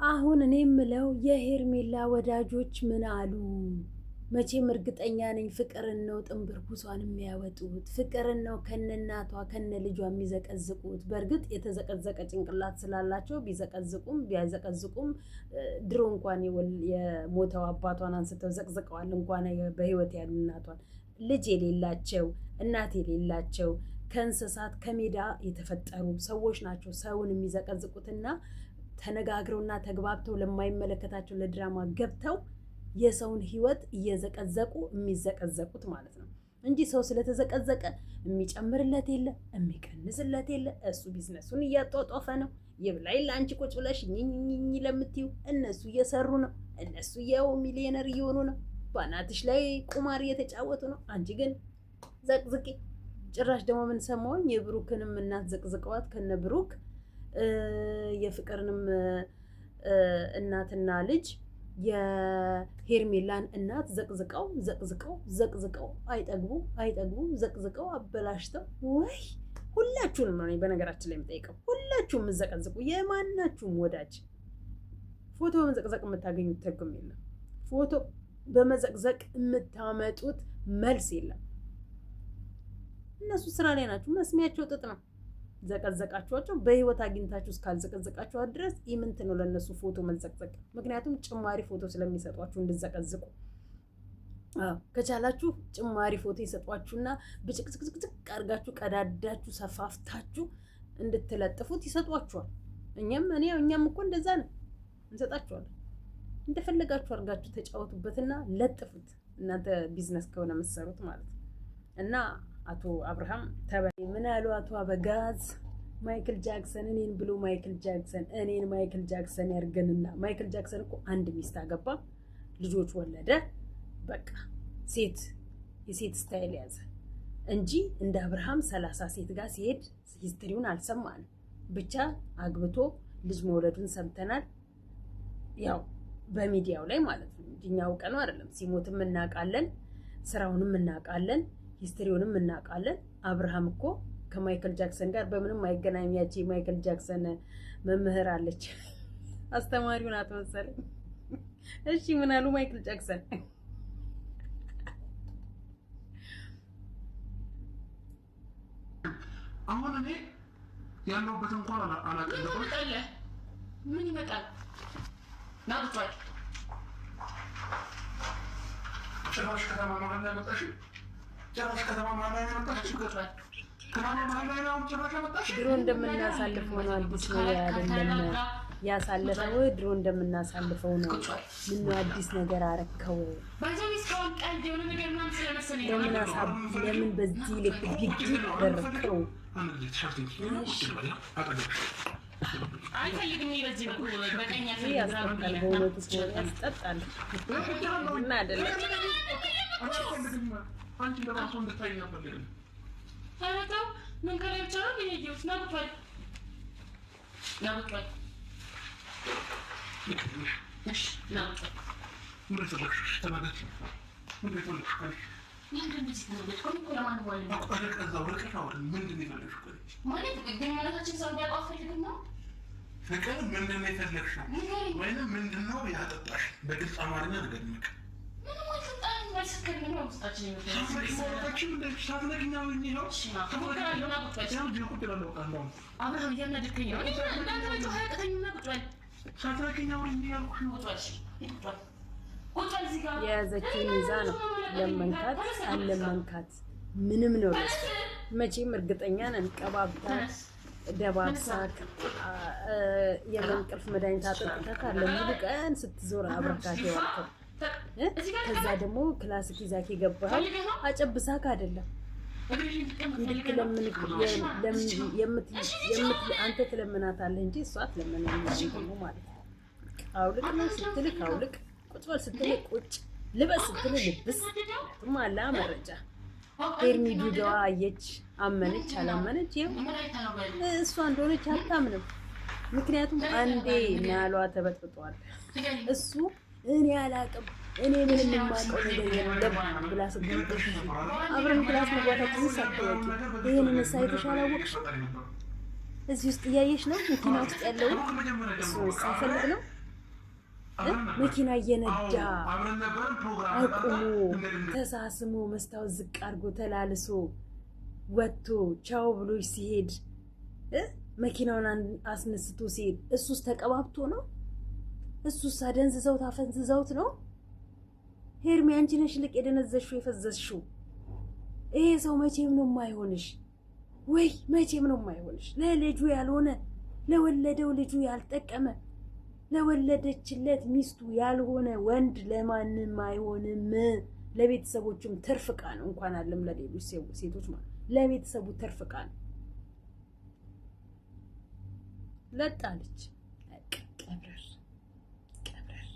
አሁን እኔ የምለው የሄርሜላ ወዳጆች ምን አሉ? መቼም እርግጠኛ ነኝ ፍቅርን ነው ጥንብርኩሷን የሚያወጡት፣ ፍቅርን ነው ከነናቷ ከነ ልጇ የሚዘቀዝቁት። በእርግጥ የተዘቀዘቀ ጭንቅላት ስላላቸው ቢዘቀዝቁም ቢያዘቀዝቁም ድሮ እንኳን የሞተው አባቷን አንስተው ዘቅዝቀዋል። እንኳን በህይወት ያሉ እናቷን ልጅ የሌላቸው እናት የሌላቸው ከእንስሳት ከሜዳ የተፈጠሩ ሰዎች ናቸው ሰውን የሚዘቀዝቁትና ተነጋግረውና ተግባብተው ለማይመለከታቸው ለድራማ ገብተው የሰውን ህይወት እየዘቀዘቁ የሚዘቀዘቁት ማለት ነው እንጂ ሰው ስለተዘቀዘቀ የሚጨምርለት የለ የሚቀንስለት የለ። እሱ ቢዝነሱን እያጧጧፈ ነው። ይብላኝ ለአንቺ ቁጭ ብለሽ ኝኝኝ ለምትዩ እነሱ እየሰሩ ነው። እነሱ የው ሚሊዮነር እየሆኑ ነው። ባናትሽ ላይ ቁማር እየተጫወቱ ነው። አንቺ ግን ዘቅዝቂ። ጭራሽ ደግሞ ምን ሰማሁኝ? የብሩክንም እናት ዘቅዝቀዋት ከነ ብሩክ የፍቅርንም እናትና ልጅ የሄርሜላን እናት ዘቅዝቀው አይጠግቡ ዘቅዝቀው አበላሽተው። ወይ ሁላችሁንም ነው በነገራችን ላይ የምጠይቀው፣ ሁላችሁም የምዘቀዝቁ የማናችሁም ወዳጅ ፎቶ በመዘቅዘቅ የምታገኙት ትርጉም የለም። ፎቶ በመዘቅዘቅ የምታመጡት መልስ የለም። እነሱ ስራ ላይ ናቸው። መስሚያቸው ጥጥ ነው። ዘቀዘቃችኋቸው በህይወት አግኝታችሁ እስካልዘቀዘቃችኋት ድረስ ኢምንት ነው ለነሱ ፎቶ መዘቅዘቅ። ምክንያቱም ጭማሪ ፎቶ ስለሚሰጧችሁ እንድዘቀዝቁ። ከቻላችሁ ጭማሪ ፎቶ ይሰጧችሁና ብጭቅጭቅጭቅ አድርጋችሁ ቀዳዳችሁ ሰፋፍታችሁ እንድትለጥፉት ይሰጧችኋል። እኛም እኮ እንደዛ ነው እንሰጣችኋለን። እንደፈለጋችሁ አድርጋችሁ ተጫወቱበትና ለጥፉት። እናንተ ቢዝነስ ከሆነ የምትሰሩት ማለት ነው። እና አቶ አብርሃም ምን አሉ? አቶ አበጋዝ ማይክል ጃክሰን እኔን ብሎ እኔን ማይክል ጃክሰን ያርገንና፣ ማይክል ጃክሰን እኮ አንድ ሚስት አገባ፣ ልጆች ወለደ፣ በቃ የሴት ስታይል ያዘ እንጂ እንደ አብርሃም 30 ሴት ጋር ሲሄድ ሂስትሪውን አልሰማንም። ብቻ አግብቶ ልጅ መውለዱን ሰምተናል። ያው በሚዲያው ላይ ማለት ነው እንጂ እኛ አውቀነው አይደለም። ሲሞትም እናውቃለን፣ ስራውንም እናውቃለን፣ ሂስትሪውንም እናውቃለን። አብርሃም እኮ ከማይክል ጃክሰን ጋር በምንም አይገናኝም። ያቺ ማይክል ጃክሰን መምህር አለች፣ አስተማሪው ናት መሰለኝ። እሺ ምን አሉ ማይክል ጃክሰን? አሁን እኔ ያለሁበት እንኳን አላውቅም። ምን ይመጣል? ናብቷል ጭራሽ ከተማ መሀል ላይ መጣሽ። ድሮ እንደምናሳልፈው ነው። አዲስ ነው አይደለም ያሳለፈው። ድሮ እንደምናሳልፈው ነው። ምን አዲስ ነገር አረከው? ለምን በዚህ ልክ ቢግ ደረከው? አይፈልግም። በዚህ በኩል በቀኝ ያስጠጣል፣ በእውነቱ ያስጠጣል። እና አይደለም አንቺ ለራሱ እንድታይ ያፈልግም። ታውቃው ምን ከላይ ብቻ ነው የሚሄደው? ናብቷል እሺ ናብቷል ምን ተለክሽ ተናገር። ምን ተለክሽ ምንድን ነው ሲተናገር? ቆይ ለማን ወል ነው ከዛው ረቀሽ አውሪ። ምንድን ነው የፈለግሽው? ማለት ግንኙነታችን ሰው እንዲያውቅ ፈልግም ነው። ፍቅር ምንድን ነው የፈለግሽው? ወይንም ምንድን ነው ያጠጣሽ? በግልጽ አማርኛ ንገሪኝ። የያዘችውን ይዛ ነው ለመንካት አለመንካት ምንም ነው። መቼም እርግጠኛ ነን ቀባብታ ደባብሳክ የመንቅልፍ መድኃኒት አጠጥተህ አለ ሙሉ ቀን ስትዞር አብረካት የዋልከው። ከዛ ደግሞ ክላስክ ይዛክ የገባሃል አጨብሳክ አይደለም አንተ ትለምናታለህ እንጂ እሷ ትለምናለች ማለት ነው። አውልቅ ነው ስትልክ አውልቅ፣ ቁጭ በል ስትልክ ቁጭ፣ ልበስ ስትልክ ልብስ። ማላ መረጃ ሄርሚ ቪዲዮዋ አየች፣ አመነች አላመነች ይኸው እሷ እንደሆነች አታምንም። ምክንያቱም አንዴ ናሏ ተበጥብጧል። እሱ እኔ አላቅም እኔ ምንም የማውቀው ነገር የለም ብላ ስትገምጥሽ አብረን ክላስ መግባታችንን ሳትወቂ ይህንን ሳይተሽ አላወቅሽም? እዚህ ውስጥ እያየሽ ነው መኪና ውስጥ ያለውን እሱ ሳይፈልግ ነው መኪና እየነዳ አቁሞ ተሳስሞ መስታወት ዝቅ አድርጎ ተላልሶ ወጥቶ ቻው ብሎሽ ሲሄድ መኪናውን አስነስቶ ሲሄድ እሱስ ተቀባብቶ ነው? እሱስ አደንዝዘውት አፈንዝዘውት ነው? ሄርሚ አንቺ ነሽ ልቅ የደነዘሽው የፈዘዝሽው። ይሄ ሰው መቼም ነው የማይሆንሽ፣ ወይ መቼም ነው የማይሆንሽ። ለልጁ ያልሆነ ለወለደው ልጁ ያልጠቀመ ለወለደችለት ሚስቱ ያልሆነ ወንድ ለማንም አይሆንም። ለቤተሰቦቹም ትርፍ ዕቃ ነው። እንኳን አለም ለሌሎች ሴቶች ማለት ለቤተሰቡ ትርፍ ዕቃ ነው። ለጣለች ቀብረር ቀብረር።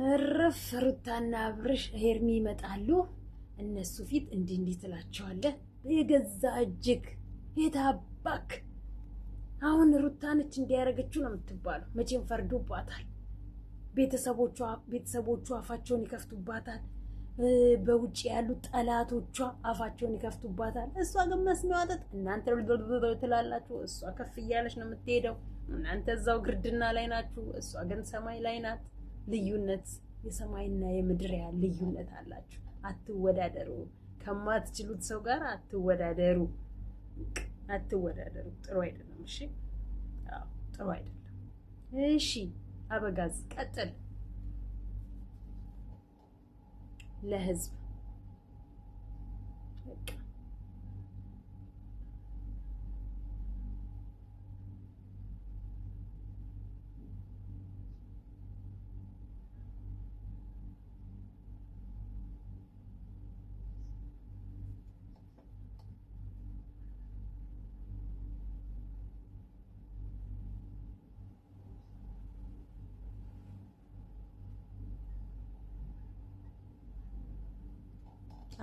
እረፍ ሩታና አብርሽ ሄርሚ ይመጣሉ። እነሱ ፊት እንዲህ ትላቸዋለህ። የገዛ እጅግ የታባክ አሁን ሩታ ነች እንዲያረገችው ነው የምትባለው። መቼም ፈርዶባታል። ቤተሰቦቿ አፋቸውን ይከፍቱባታል። በውጭ ያሉ ጠላቶቿ አፋቸውን ይከፍቱባታል። እሷ ግን መስሚያዋ ጠጥ። እናንተ ትላላችሁ፣ እሷ ከፍ እያለች ነው የምትሄደው። እናንተ እዛው ግርድና ላይ ናችሁ፣ እሷ ግን ሰማይ ላይ ናት። ልዩነት የሰማይና የምድር ያህል ልዩነት አላችሁ። አትወዳደሩ። ከማትችሉት ሰው ጋር አትወዳደሩ። አትወዳደሩ። ጥሩ አይደለም። እሺ፣ አዎ ጥሩ አይደለም። እሺ፣ አበጋዝ ቀጥል። ለህዝብ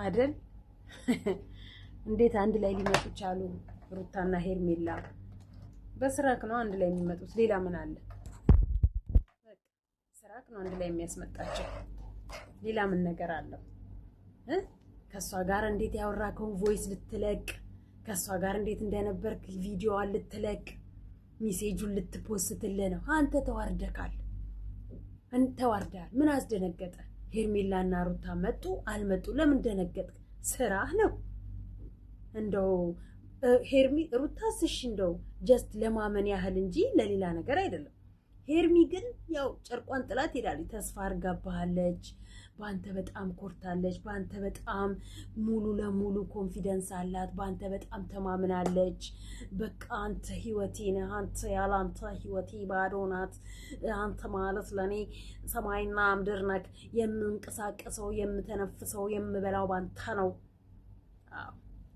አይደል? እንዴት አንድ ላይ ሊመጡ ቻሉ? ሩታና ሄርሜላ በስራክ ነው አንድ ላይ የሚመጡት። ሌላ ምን አለ? ስራክ ነው አንድ ላይ የሚያስመጣቸው። ሌላ ምን ነገር አለው? ከሷ ጋር እንዴት ያወራከውን ቮይስ ልትለቅ፣ ከሷ ጋር እንዴት እንደነበርክ ቪዲዮዋን ልትለቅ፣ ሜሴጁን ልትፖስትልህ ነው። አንተ ተዋርደካል። ተዋርዳል። ምን አስደነገጠ? ሄርሜላና ሩታ መጡ አልመጡ ለምን ደነገጥክ? ስራህ ነው። እንደው ሄርሚ ሩታስ እሺ እንደው ጀስት ለማመን ያህል እንጂ ለሌላ ነገር አይደለም። ሄርሚ ግን ያው ጨርቋን ጥላት ሄዳለች። ተስፋ አድርጋባሃለች። በአንተ በጣም ኮርታለች። በአንተ በጣም ሙሉ ለሙሉ ኮንፊደንስ አላት። በአንተ በጣም ተማምናለች። በቃ አንተ ህይወቴ ነህ፣ አንተ ያለ አንተ ህይወቴ ባዶ ናት፣ አንተ ማለት ለእኔ ሰማይና ምድር ነህ፣ የምንቀሳቀሰው የምተነፍሰው የምበላው ባንተ ነው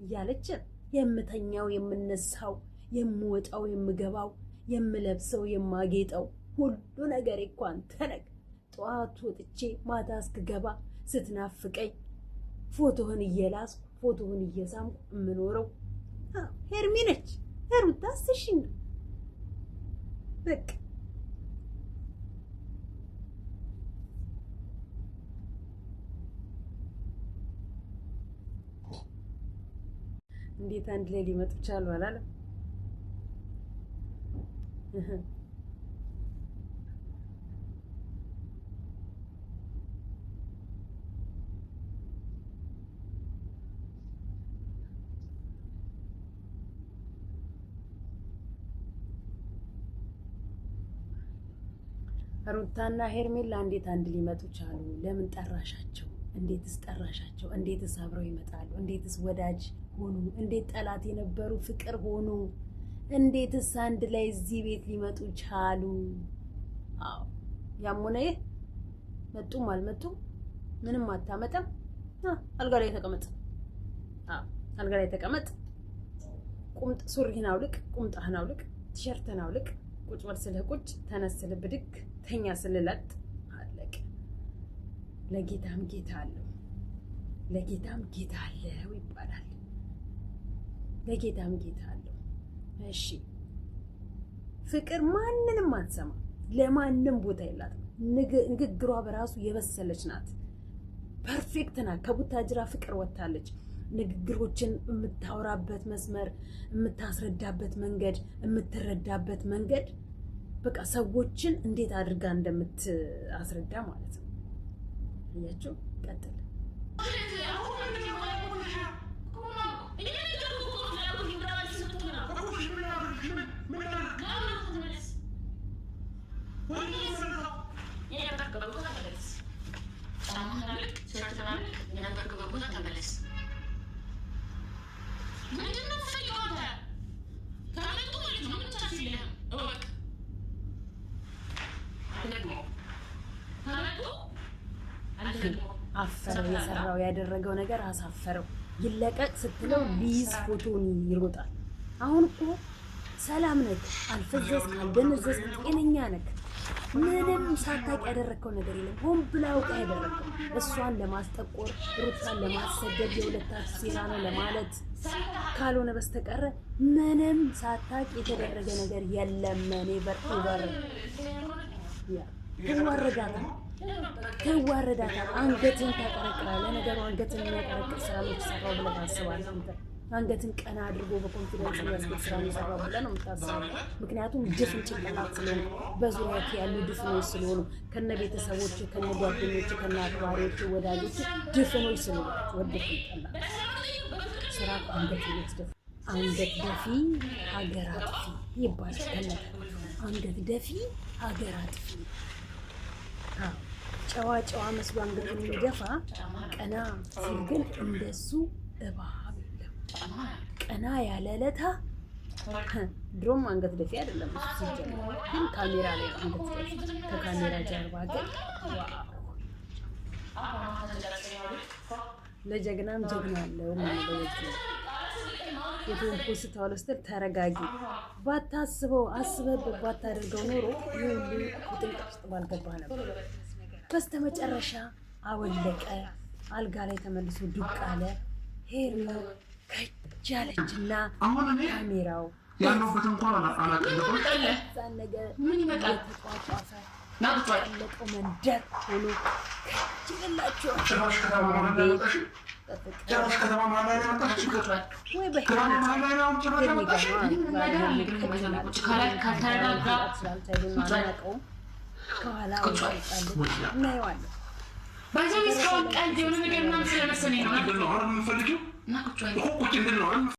እያለች የምተኛው የምነሳው የምወጣው የምገባው የምለብሰው የማጌጠው ሁሉ ነገር እኮ አንተ ነህ። ጠዋት ወጥቼ ማታ እስክገባ ስትናፍቀኝ ፎቶህን እየላስኩ ፎቶህን እየሳምኩ የምኖረው ሄርሚ ነች። ሩታስ እሺ ነው በቃ እንዴት አንድ ላይ ሊመጡ ቻሉ አላለም? ሩታና ሄርሜላ እንዴት አንድ ሊመጡ ቻሉ? ለምን ጠራሻቸው? እንዴትስ ጠራሻቸው? እንዴትስ አብረው ይመጣሉ? እንዴትስ ወዳጅ ሆኑ? እንዴት ጠላት የነበሩ ፍቅር ሆኑ? እንዴትስ አንድ ላይ እዚህ ቤት ሊመጡ ቻሉ? አዎ ያም ሆነ ይህ መጡም አልመጡም ምንም አታመጣም። አልጋ ላይ ተቀመጥ። አልጋ ላይ ተቀመጥ። ቁምጥ ሱሪህን አውልቅ፣ ቁምጣህን አውልቅ፣ ቲሸርትህን አውልቅ። ቁጭ በል ስልህ ቁጭ፣ ተነስ ስልህ ብድግ፣ ተኛ ስልህ ለጥ። አለቀ። ለጌታም ጌታ አለው፣ ለጌታም ጌታ አለው ይባላል። ለጌታም ጌታ አለው። እሺ ፍቅር ማንንም አትሰማ፣ ለማንም ቦታ የላትም። ንግግሯ በራሱ የበሰለች ናት። ፐርፌክት ናት። ከቡታጅራ ፍቅር ወጥታለች። ንግግሮችን የምታወራበት መስመር፣ የምታስረዳበት መንገድ፣ የምትረዳበት መንገድ በቃ ሰዎችን እንዴት አድርጋ እንደምታስረዳ ማለት ነው። እያቸው ቀጥል። አፈረው። የሰራው ያደረገው ነገር አሳፈረው። ይለቀቅ ስትለው ሊይዝ ፎቶን ይሮጣል። አሁን እኮ ሰላም ነክ፣ አልፈዘዝክ፣ አልደነዘዝክ፣ ጤነኛ ነክ። ምንም ሳታውቅ ያደረግከው ነገር የለም። ሆን ብላ አውቃ ያደረግከው እሷን ለማስጠቆር፣ ሩታን ለማሰደብ፣ የሁለታችሁ ሴራ ነው ለማለት ካልሆነ በስተቀረ ምንም ሳታውቅ የተደረገ ነገር የለም። ኔቨር ኤቨር ትዋረዳታል። አንገትን ታቀረቅራለህ። ነገሩ አንገትን የሚያቀረቅር ስራ ነው የተሰራው ብለህ ታስባለህ አንተ። አንገትን ቀና አድርጎ በኮንፊደንስ የሚያስገድ ስራ ነው የሰራው ብለህ ነው የምታስበው። ምክንያቱም ድፍን ጭንቅላት ስለሆኑ፣ በዙሪያ ያሉ ድፍኖች ስለሆኑ፣ ከነ ቤተሰቦች፣ ከነ ጓደኞች፣ ከነ አክባሪዎች፣ ወዳጆች ድፍኖች ስለሆኑ ወድፍ ይጠላል። ስራ አንገት ይወስደፍ። አንገት ደፊ ሀገር አጥፊ ይባላል። ከነተ አንገት ደፊ ሀገር አጥፊ። ጨዋ ጨዋ መስሎ አንገቱን የሚደፋ ቀና ሲል ግን እንደሱ እባብ የለም። ቀና ያለ ለታ ድሮም አንገት ደፊ አይደለም እሱ ሲጀምር፣ ግን ካሜራ ላይ አንገት ደፊ። ከካሜራ ጀርባ ግን ለጀግናም ጀግና አለው የሚለው የቱን ፖስት ስትል ተረጋጊ። ባታስበው አስበበት ባታደርገው ኖሮ ይህ ሁሉ ውጥንቅጥ ውስጥ ባልገባ ነበር። በስተመጨረሻ አወለቀ። አልጋ ላይ ተመልሶ ዱቅ አለ። ሄርሞ ከጃለችና ካሜራው ያለበት እንኳን ዛን ነገር የተጧጧፈ ያለቀው መንደር ሆኖ ከጅላቸው ከኋላ እናየዋለን። ባይዘው እስካሁን ቀልድ የሆነ ነገር ምናምን ስለመሰለኝ ነው።